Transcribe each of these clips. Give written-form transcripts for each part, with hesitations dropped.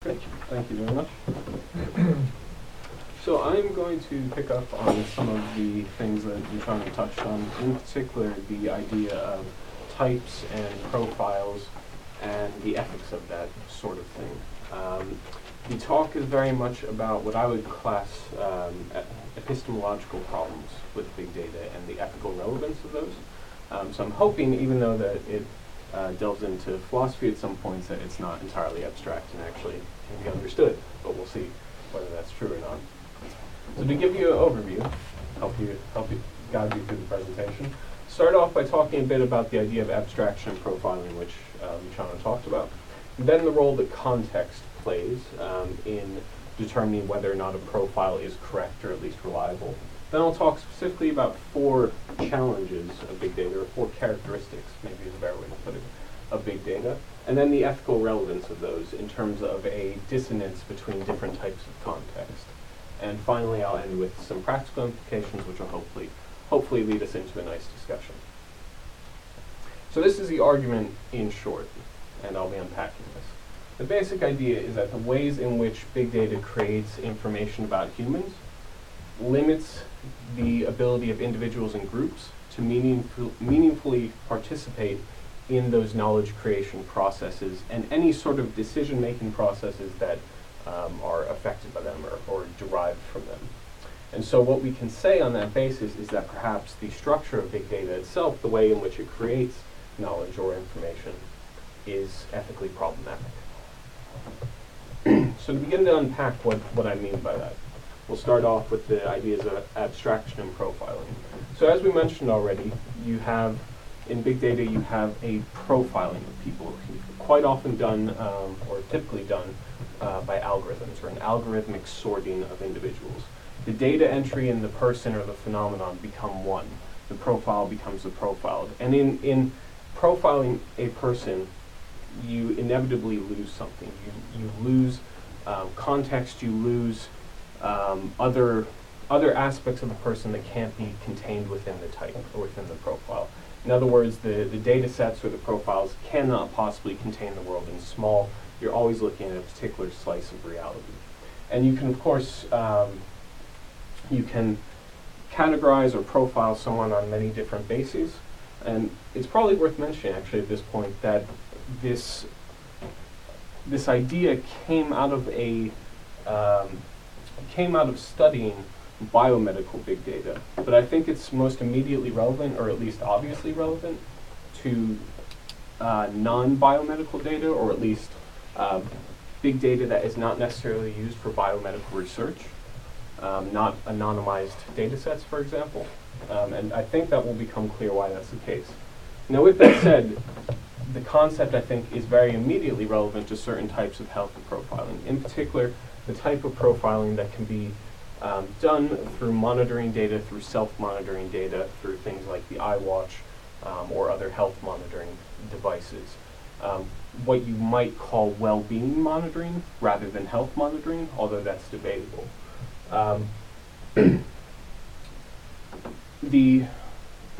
Thank you very much. So I'm going to pick up on some of the things that Luciano touched on, in particular the idea of types and profiles and the ethics of that sort of thing. The talk is very much about what I would class epistemological problems with big data and the ethical relevance of those. So I'm hoping, even though that it delves into philosophy at some points, that it's not entirely abstract and actually can be understood, but we'll see whether that's true or not. So to give you an overview, help you guide you through the presentation, start off by talking a bit about the idea of abstraction profiling, which Luciano talked about, and then the role that context plays in determining whether or not a profile is correct or at least reliable. Then I'll talk specifically about 4 challenges of big data, or 4 characteristics, maybe is a better way to put it, of big data, and then the ethical relevance of those in terms of a dissonance between different types of context. And finally, I'll end with some practical implications, which will hopefully lead us into a nice discussion. So this is the argument in short, and I'll be unpacking this. The basic idea is that the ways in which big data creates information about humans limits the ability of individuals and groups to meaningfully participate in those knowledge creation processes and any sort of decision-making processes that are affected by them or derived from them. And so what we can say on that basis is that perhaps the structure of big data itself, the way in which it creates knowledge or information, is ethically problematic. So to begin to unpack what I mean by that, we'll start off with the ideas of abstraction and profiling. So as we mentioned already, in big data you have a profiling of people, quite often done, or typically done, by algorithms, or an algorithmic sorting of individuals. The data entry and the person or the phenomenon become one. The profile becomes the profiled. And in profiling a person, you inevitably lose something. You lose context, you lose other aspects of the person that can't be contained within the type or within the profile. In other words, the data sets or the profiles cannot possibly contain the world in small. You're always looking at a particular slice of reality. And you can, of course, you can categorize or profile someone on many different bases. And it's probably worth mentioning, actually, at this point, that this idea came out of studying biomedical big data, but I think it's most immediately relevant, or at least obviously relevant, to non-biomedical data, or at least big data that is not necessarily used for biomedical research, not anonymized data sets, for example. And I think that will become clear why that's the case. Now, with that said, the concept, I think, is very immediately relevant to certain types of health profiling. In particular, the type of profiling that can be done through monitoring data, through self-monitoring data, through things like the iWatch or other health monitoring devices. What you might call well-being monitoring rather than health monitoring, although that's debatable.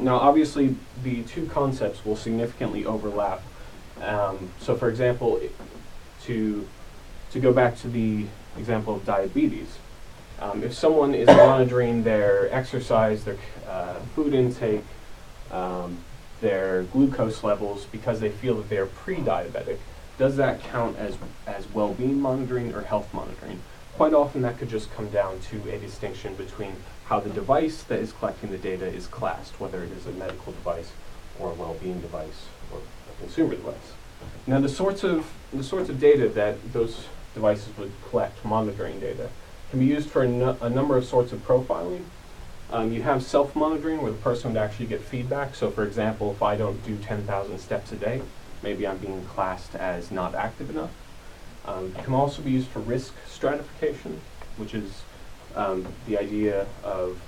Now, obviously, the two concepts will significantly overlap. So, for example, to go back to the example of diabetes, if someone is monitoring their exercise, their food intake, their glucose levels because they feel that they are pre-diabetic, does that count as well-being monitoring or health monitoring? Quite often that could just come down to a distinction between how the device that is collecting the data is classed, whether it is a medical device or a well-being device or a consumer device. Now, the sorts of data that those devices would collect, monitoring data, can be used for a number of sorts of profiling. You have self-monitoring, where the person would actually get feedback. So, for example, if I don't do 10,000 steps a day, maybe I'm being classed as not active enough. It can also be used for risk stratification, which is the idea of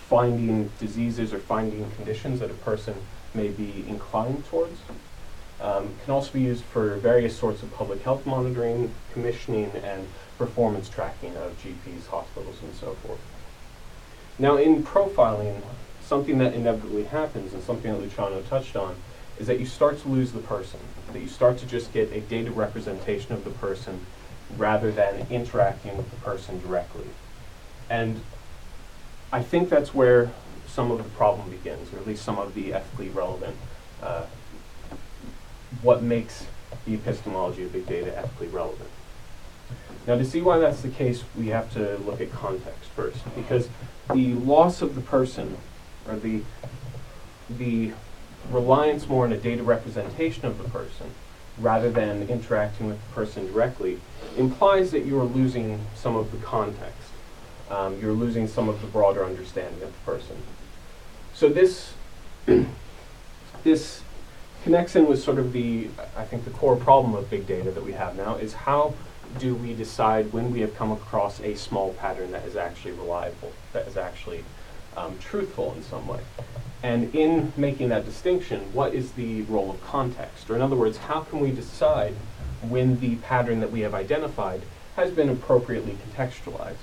finding diseases or finding conditions that a person may be inclined towards. Can also be used for various sorts of public health monitoring, commissioning, and performance tracking of GPs, hospitals, and so forth. Now, in profiling, something that inevitably happens, and something that Luciano touched on, is that you start to lose the person, that you start to just get a data representation of the person rather than interacting with the person directly. And I think that's where some of the problem begins, or at least some of the ethically relevant, what makes the epistemology of big data ethically relevant. Now, to see why that's the case, we have to look at context first, because the loss of the person, or the reliance more on a data representation of the person, rather than interacting with the person directly, implies that you are losing some of the context. You're losing some of the broader understanding of the person. So this connects in with sort of I think the core problem of big data that we have now is how do we decide when we have come across a small pattern that is actually reliable, that is actually truthful in some way. And in making that distinction, what is the role of context? Or in other words, how can we decide when the pattern that we have identified has been appropriately contextualized?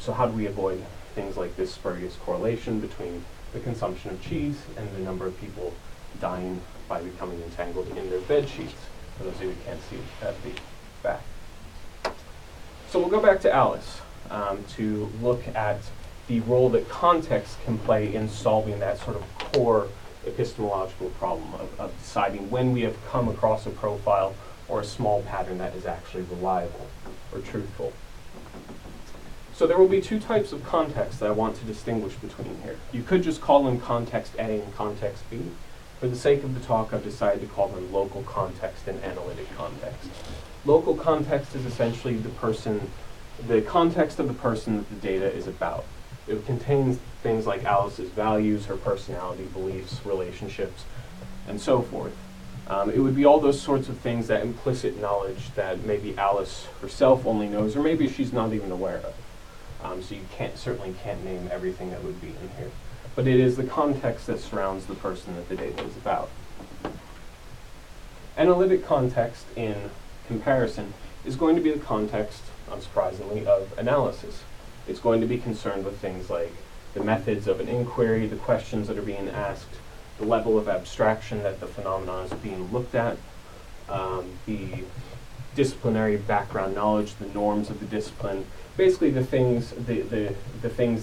So how do we avoid things like this spurious correlation between the consumption of cheese and the number of people dying by becoming entangled in their bed sheets, for those of you who can't see at the back. So we'll go back to Alice to look at the role that context can play in solving that sort of core epistemological problem of deciding when we have come across a profile or a small pattern that is actually reliable or truthful. So there will be two types of context that I want to distinguish between here. You could just call them context A and context B. For the sake of the talk, I've decided to call them local context and analytic context. Local context is essentially the context of the person that the data is about. It contains things like Alice's values, her personality, beliefs, relationships, and so forth. It would be all those sorts of things, that implicit knowledge that maybe Alice herself only knows, or maybe she's not even aware of. So you certainly can't name everything that would be in here. But it is the context that surrounds the person that the data is about. Analytic context, in comparison, is going to be the context, unsurprisingly, of analysis. It's going to be concerned with things like the methods of an inquiry, the questions that are being asked, the level of abstraction that the phenomenon is being looked at, the disciplinary background knowledge, the norms of the discipline, basically the things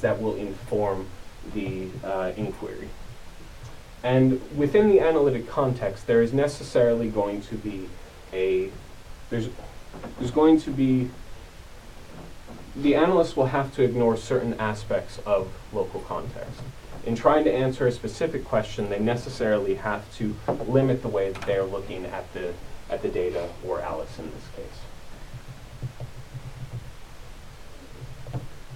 that will inform the inquiry. And within the analytic context, there is necessarily going to be there's going to be, the analyst will have to ignore certain aspects of local context. In trying to answer a specific question, they necessarily have to limit the way that they are looking at the data, or Alice in this case.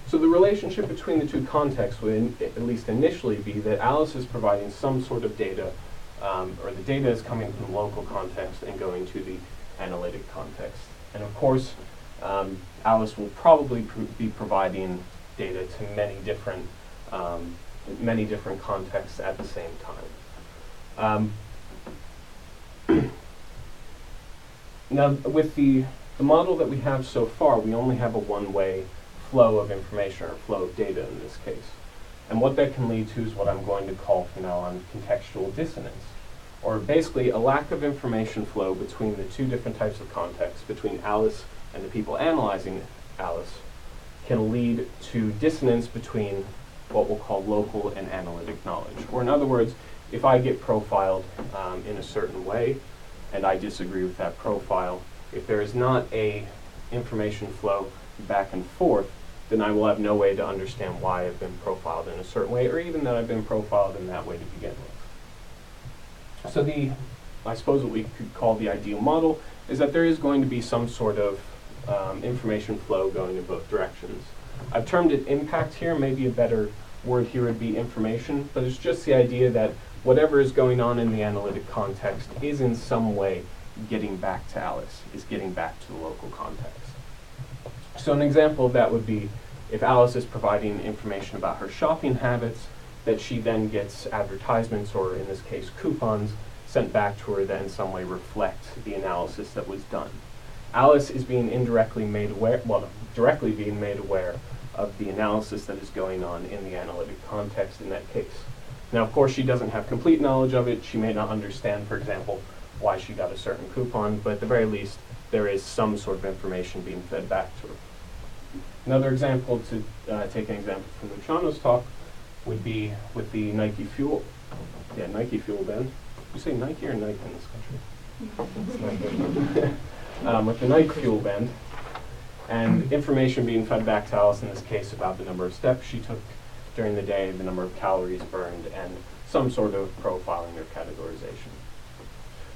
So the relationship between the two contexts would at least initially be that Alice is providing some sort of data, or the data is coming from local context and going to the analytic context. And of course, Alice will probably be providing data to many different contexts at the same time. Now, with the model that we have so far, we only have a one-way flow of information, or flow of data in this case. And what that can lead to is what I'm going to call from now on contextual dissonance, or basically a lack of information flow between the two different types of contexts, between Alice and the people analyzing Alice, can lead to dissonance between what we'll call local and analytic knowledge. Or in other words, if I get profiled in a certain way, and I disagree with that profile, if there is not a information flow back and forth, then I will have no way to understand why I've been profiled in a certain way, or even that I've been profiled in that way to begin with. So I suppose what we could call the ideal model is that there is going to be some sort of information flow going in both directions. I've termed it impact here. Maybe a better word here would be information, but it's just the idea that whatever is going on in the analytic context is in some way getting back to Alice, is getting back to the local context. So an example of that would be if Alice is providing information about her shopping habits, that she then gets advertisements, or in this case coupons, sent back to her that in some way reflect the analysis that was done. Alice is being directly being made aware of the analysis that is going on in the analytic context in that case. Now, of course, she doesn't have complete knowledge of it. She may not understand, for example, why she got a certain coupon, but at the very least, there is some sort of information being fed back to her. Another example, to take an example from Luciano's talk, would be with the Nike Fuel band. You say Nike or Nike in this country? It's Nike. With the Nike Fuel band, and information being fed back to Alice in this case about the number of steps she took during the day, the number of calories burned, and some sort of profiling or categorization.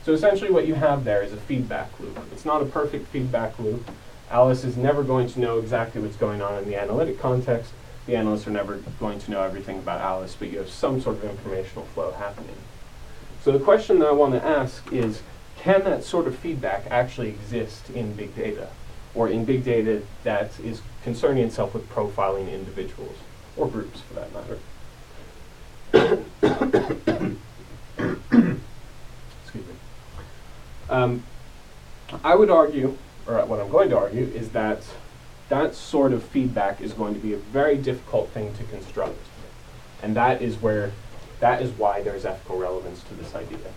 So essentially what you have there is a feedback loop. It's not a perfect feedback loop. Alice is never going to know exactly what's going on in the analytic context. The analysts are never going to know everything about Alice, but you have some sort of informational flow happening. So the question that I want to ask is, can that sort of feedback actually exist in big data, or in big data that is concerning itself with profiling individuals, or groups for that matter? Excuse me. I would argue, or what I'm going to argue, is that that sort of feedback is going to be a very difficult thing to construct. And that is why there's ethical relevance to this idea.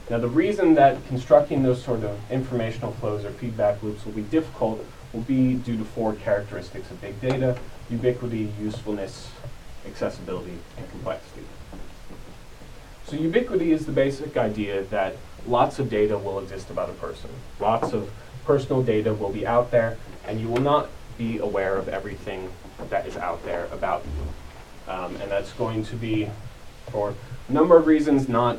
Now, the reason that constructing those sort of informational flows or feedback loops will be difficult will be due to 4 characteristics of big data: ubiquity, usefulness, accessibility, and complexity. So ubiquity is the basic idea that lots of data will exist about a person. Lots of personal data will be out there, and you will not be aware of everything that is out there about you. And that's going to be, for a number of reasons, not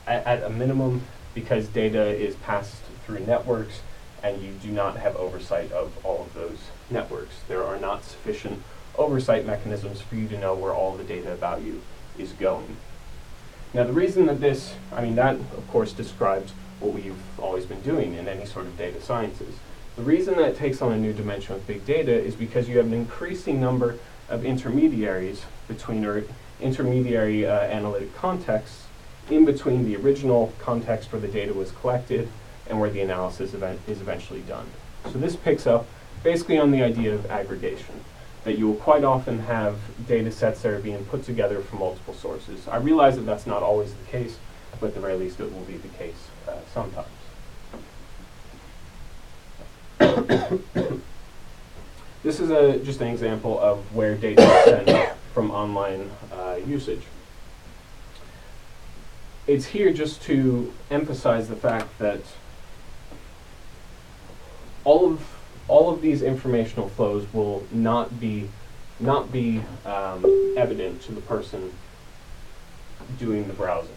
at a minimum, because data is passed through networks, and you do not have oversight of all of those networks. There are not sufficient oversight mechanisms for you to know where all the data about you is going. Now, the reason that that of course describes what we've always been doing in any sort of data sciences. The reason that it takes on a new dimension with big data is because you have an increasing number of intermediaries between, or intermediary analytic contexts in between the original context where the data was collected and where the analysis is eventually done. So this picks up basically on the idea of aggregation, that you will quite often have data sets that are being put together from multiple sources. I realize that that's not always the case, but at the very least it will be the case sometimes. This is just an example of where data is sent from online usage. It's here just to emphasize the fact that all of these informational flows will not be evident to the person doing the browsing.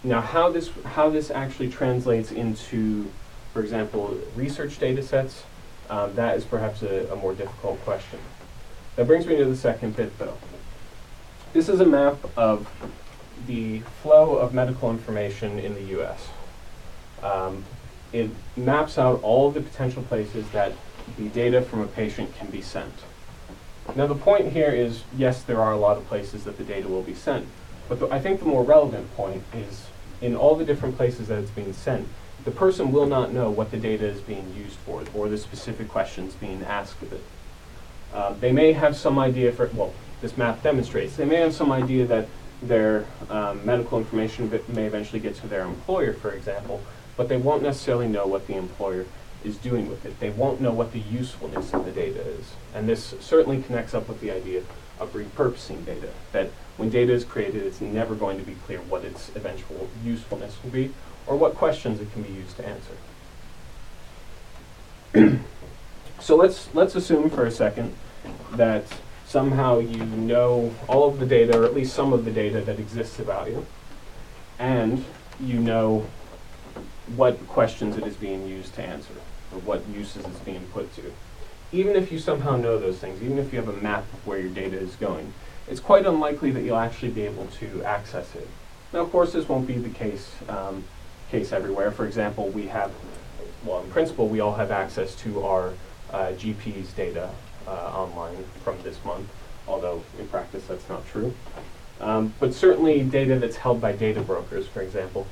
Now, how this actually translates into, for example, research data sets, that is perhaps a more difficult question. That brings me to the second bit, though. This is a map of the flow of medical information in the US. It maps out all of the potential places that the data from a patient can be sent. Now, the point here is, yes, there are a lot of places that the data will be sent, but I think the more relevant point is, in all the different places that it's being sent, the person will not know what the data is being used for, or the specific questions being asked with it. They may have some idea this map demonstrates, they may have some idea that their medical information may eventually get to their employer, for example, but they won't necessarily know what the employer is doing with it. They won't know what the usefulness of the data is. And this certainly connects up with the idea of repurposing data, that when data is created, it's never going to be clear what its eventual usefulness will be, or what questions it can be used to answer. So let's assume for a second that somehow you know all of the data, or at least some of the data that exists about you, and you know what questions it is being used to answer, or what uses it's being put to. Even if you somehow know those things, even if you have a map of where your data is going, it's quite unlikely that you'll actually be able to access it. Now, of course, this won't be the case everywhere. For example, in principle, we all have access to our GP's data online from this month, although in practice that's not true. But certainly data that's held by data brokers, for example,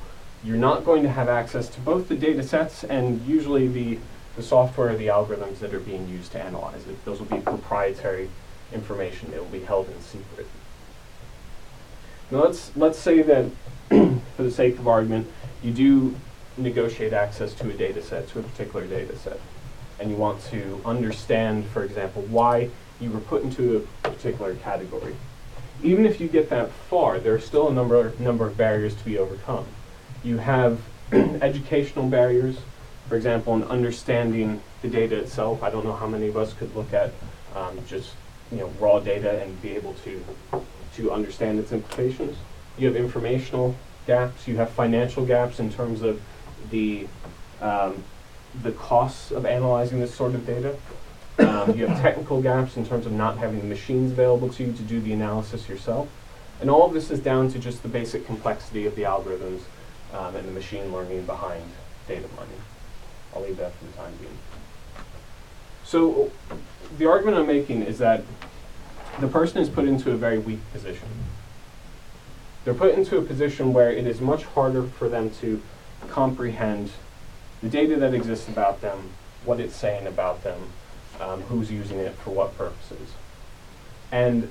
you're not going to have access to both the data sets and usually the software or the algorithms that are being used to analyze it. Those will be proprietary information. It will be held in secret. Now let's say that, for the sake of argument, you do negotiate access to a data set, to a particular data set, and you want to understand, for example, why you were put into a particular category. Even if you get that far, there are still a number of barriers to be overcome. You have educational barriers, for example, in understanding the data itself. I don't know how many of us could look at just raw data and be able to understand its implications. You have informational gaps. You have financial gaps in terms of the costs of analyzing this sort of data. You have technical gaps in terms of not having the machines available to you to do the analysis yourself. And all of this is down to just the basic complexity of the algorithms and the machine learning behind data mining. I'll leave that for the time being. So the argument I'm making is that the person is put into a very weak position. They're put into a position where it is much harder for them to comprehend the data that exists about them, what it's saying about them, who's using it for what purposes. And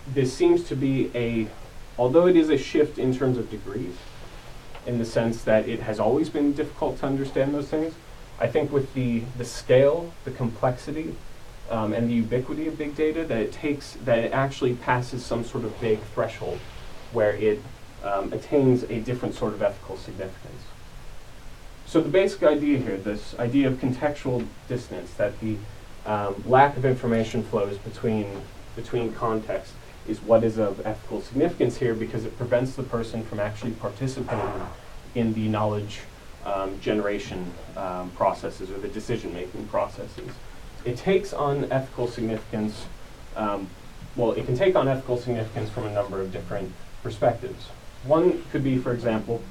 this seems to be although it is a shift in terms of degrees, in the sense that it has always been difficult to understand those things, I think with the scale, the complexity, and the ubiquity of big data, that it actually passes some sort of big threshold where it attains a different sort of ethical significance. So the basic idea here, this idea of contextual dissonance, that the lack of information flows between context, is what is of ethical significance here, because it prevents the person from actually participating in the knowledge generation processes or the decision-making processes. It takes on ethical significance, it can take on ethical significance from a number of different perspectives. One could be, for example,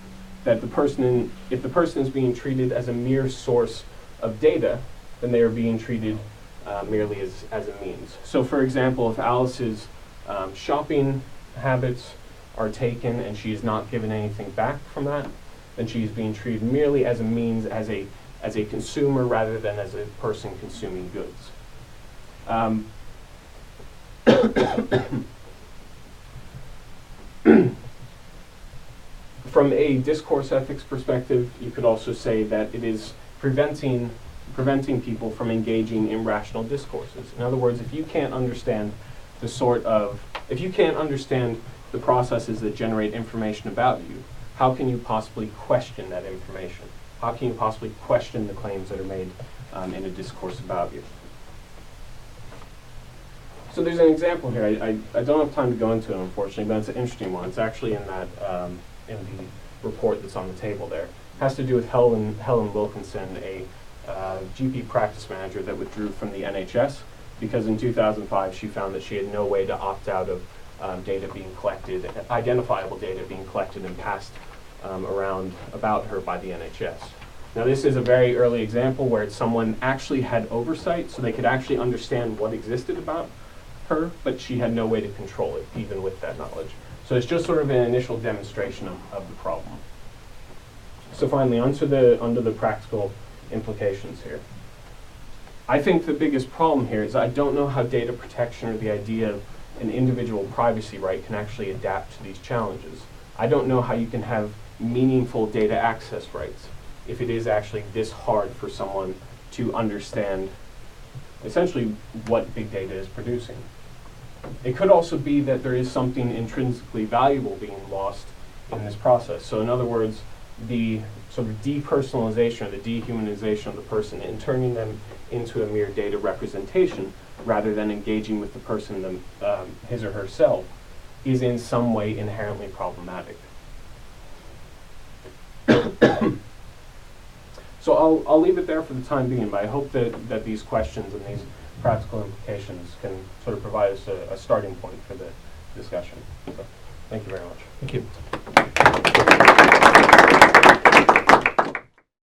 that if the person is being treated as a mere source of data, then they are being treated merely as a means. So for example, if Alice's shopping habits are taken and she is not given anything back from that, then she is being treated merely as a means, as a consumer, rather than as a person consuming goods. From a discourse ethics perspective, you could also say that it is preventing people from engaging in rational discourses. In other words, if you can't understand the processes that generate information about you, how can you possibly question that information? How can you possibly question the claims that are made in a discourse about you? So there's an example here. I don't have time to go into it, unfortunately, but it's an interesting one. It's actually in that in the report that's on the table there. It has to do with Helen Wilkinson, a GP practice manager that withdrew from the NHS because in 2005 she found that she had no way to opt out of data being collected, identifiable data being collected and passed around about her by the NHS. Now this is a very early example where someone actually had oversight, so they could actually understand what existed about her, but she had no way to control it, even with that knowledge. So it's just sort of an initial demonstration of the problem. So finally, onto the practical implications here. I think the biggest problem here is I don't know how data protection or the idea of an individual privacy right can actually adapt to these challenges. I don't know how you can have meaningful data access rights if it is actually this hard for someone to understand essentially what big data is producing. It could also be that there is something intrinsically valuable being lost in this process. So in other words, the sort of depersonalization or the dehumanization of the person and turning them into a mere data representation rather than engaging with the person, his or herself, is in some way inherently problematic. So I'll leave it there for the time being, but I hope that these questions and these practical implications can sort of provide us a starting point for the discussion. So, thank you very much. Thank you.